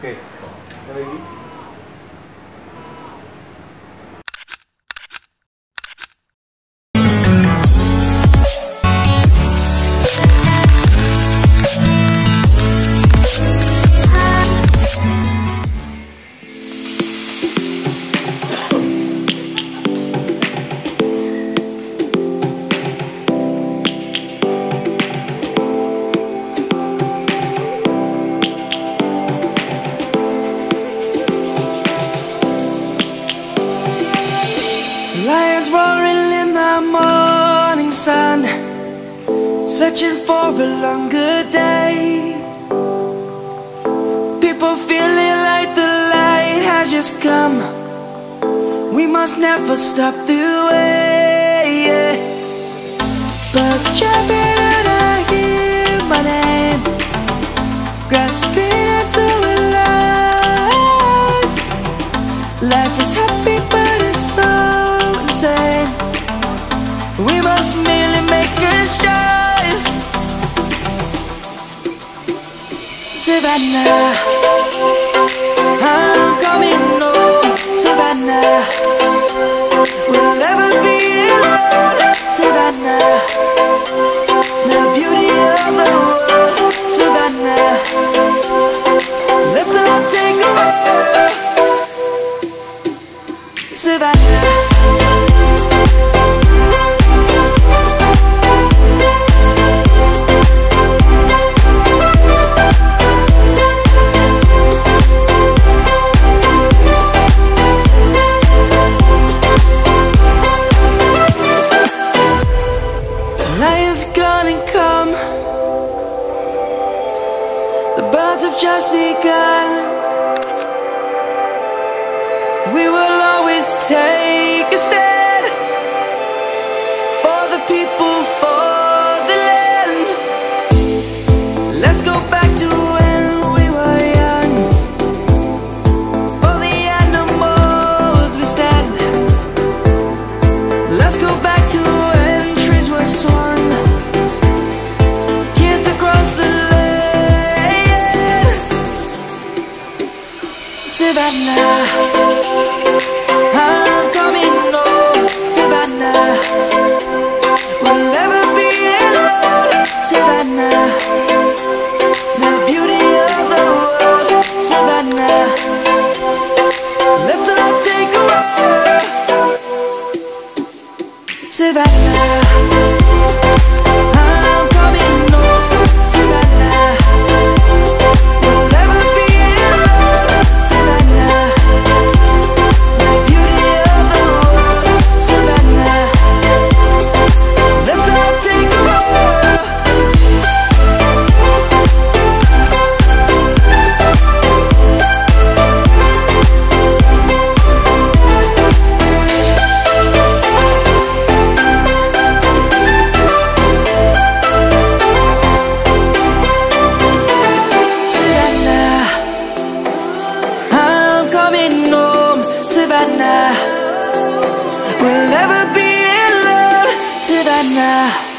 Oke, lagi. Lions roaring in the morning sun, searching for a longer day. People feeling like the light has just come. We must never stop the way, yeah. Birds chirping and I hear my name, grasping into a life. Life is happy but it's so insane. We must merely make a start. Savannah, I'm coming home. Savannah, we'll never be alone. Savannah, the beauty of the world. Savannah, let's all take a walk. Savannah. Lion's gonna come. The birds have just begun. We will always take a stand for the people, for the land. Let's go back to when we were young. For the animals we stand. Let's go back to when trees were swung. Kids across the land. Savannah, I'm coming home. Savannah, we'll never be alone. Savannah, the beauty of the world. Savannah, let's all take a walk. Savannah, I'm coming home. Savannah, we'll never be alone. Savannah, the beauty of the world. Savannah, let's all take a walk. Savannah, I'm coming home. Savannah, we'll never be alone. Savannah.